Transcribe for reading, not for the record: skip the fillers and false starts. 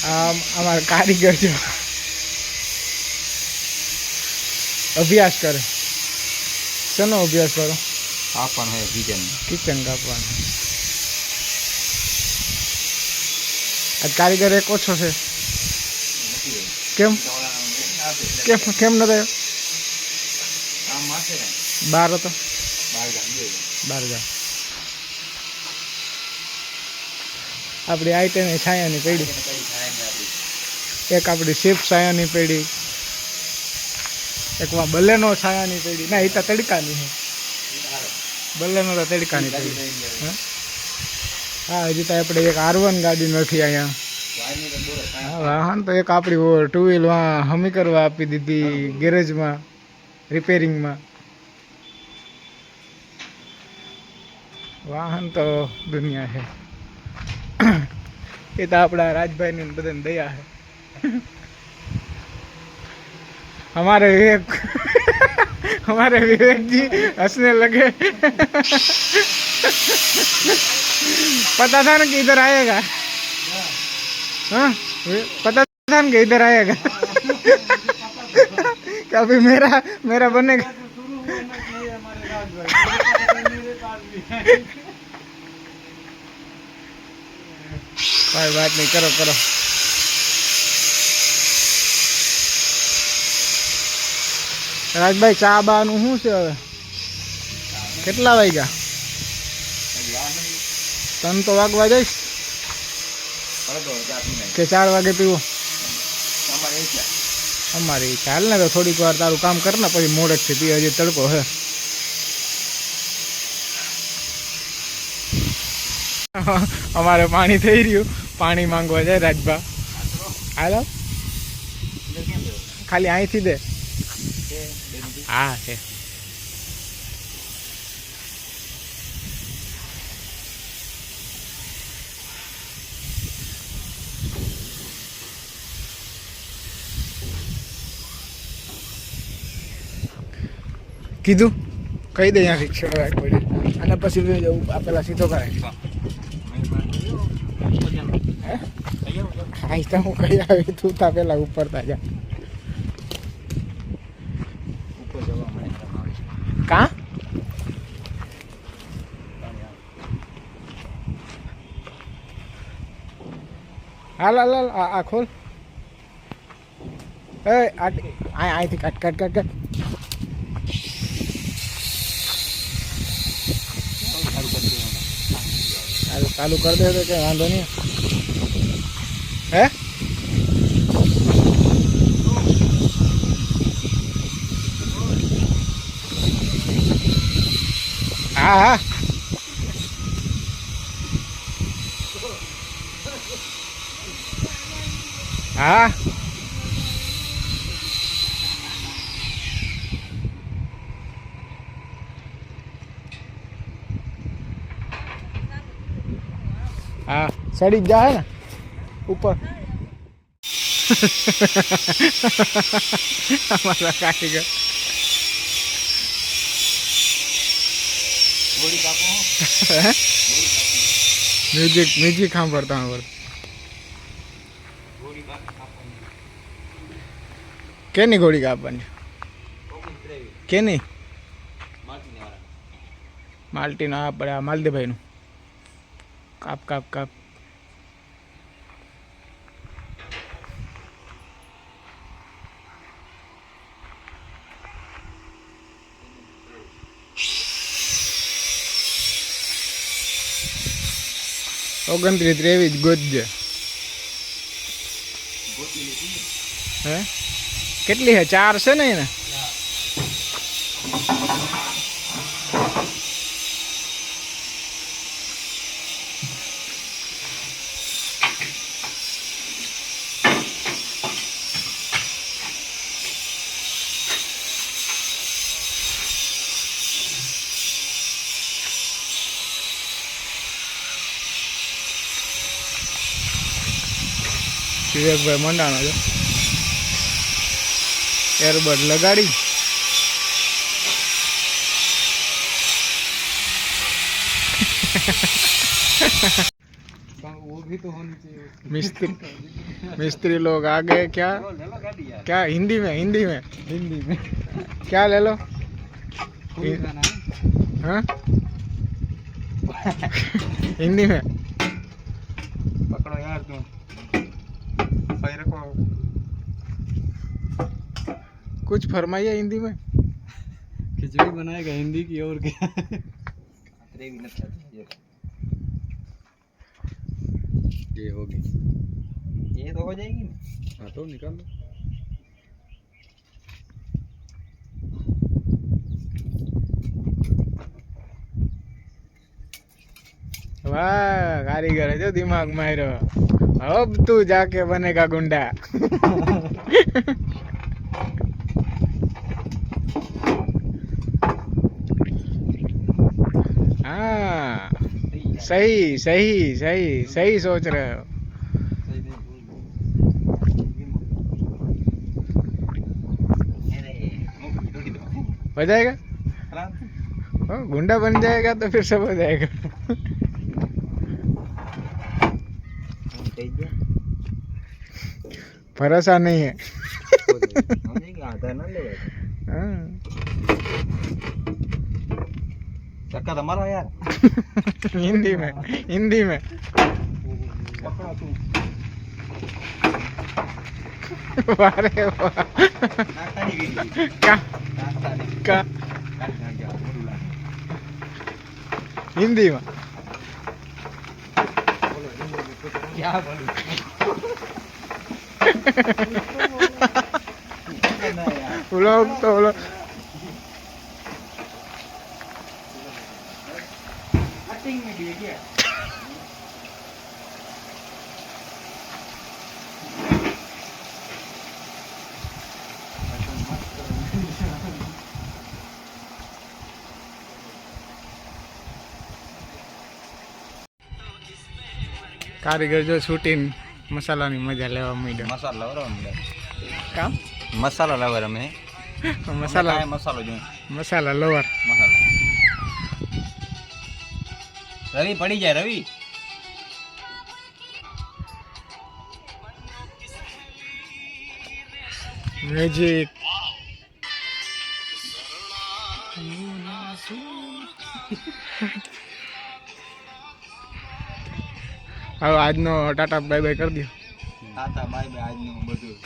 અમારા કારીગર જો અભ્યાસ કરે. શેનો અભ્યાસ કરો? કાપવાનું હે કિચન કાપવાનું. આ કારીગર એક ઓછો છે. કેમ કેમ કેમ ન થયો? બાર હતો. બાર જા આપણી આઈટમ છાયાની પેઢી, એક આપણી શિફ્ટ છાયાની પેઢી, એક બલેનો છાયાની પેઢી. ના, એ તો તડકાની છે. બલેનો તો તડકાની પેઢી. હા, હજી તો આપણે એક R1 ગાડી નથી અહીંયા. હા, વાહન તો એક આપણી 2 વ્હીલ હમી કરવા આપી દીધી ગેરેજમાં, રિપેરિંગમાં. વાહન તો દુનિયા છે. એ તો આપણા રાજભાઈની બધાને દયા છે. हमारे विवेक जी हंसने लगे। पता था ना कि इधर आएगा। हाँ, पता था ना कि इधर आएगा। क्या अभी मेरा बनेगा। कोई बात नहीं, करो करो। રાજભાઈ, ચા બાનું શું છે હવે? કેટલા વાગ્યા? 3 તો વાગવા જઈશ કે 4 વાગે પીવો? અમારે ચાલ ને, તો થોડીક વાર તારું કામ કર ને, પછી મોડેકથી પીવે. હજી તડકો હે. અમારે પાણી થઈ રહ્યું. પાણી માંગવા જાય રાજભા. હાલો, ખાલી અહીંથી દે. હા છે. કીધું કહી દે ત્યાંથી છેડો એક પડે અને પછી લઈ જવું. પેલા સીધો કરાય. ખાઈ તો હું કહી આવી, તું તા પેલા ઉપર તા જા. કા હાલ હાલ હાલ, આ ખોલ. એ અહીંથી કાટ કાટ કાટ કાટ. ચાલુ કરી દે તો કે વાંધો નહીં. હે હા હા, હા હા, સડી જ જાય ને ઉપર. અમારા કારીગર મ્યુઝિક સાંભળતા કેની ગોળી કાપવાની? કેની? માલટીનો. આપણે આ માલદેભાઈનું. કાપ કાપ કાપ. ઓગણત્રીસ 23 ગોતજે. હે કેટલી હે? 4 છે ને એને? વિવેકભાઈ મંડાણો છે. એરબડ લગાડી वो भी मिस्त्री लोग आ गए। क्या क्या हिंदी में क्या ले लो। हाँ हिंदी में पकड़ो यार तुम सही रखो। कुछ फरमाइए हिंदी में। खिचड़ी बनाएगा हिंदी की और क्या। ये होगी, ये तो हो जाएगी ना। हाँ तो निकाल लो। वाह कारीगर है जो दिमाग मारो। अब तू जाके बनेगा गुंडा। हाँ सही सही सही सही सोच रहे हो। हो जाएगा। गुंडा बन जाएगा तो फिर सब हो जाएगा। भरोसा नहीं है। चक्का तो मारो यार। हिंदी में पकड़ो तुम। वाह रे वाह। का हिंदी में क्या बोलूं। व्लॉग तो व्लॉग कटिंग में भी है क्या। કારીગર જો શૂટિંગ મસાલાની મજા લેવા માંડ્યો. મસાલો લાવરો અમે. કામ મસાલો લાવર અમે. મસાલા મસાલો જો. મસાલા લવર. મસાલા. રવિ પડી જાય રવિ. મેજિક હવે આજનો ટાટા બાય બાય કરી દો. ટાટા બાય બાય આજનું બધું.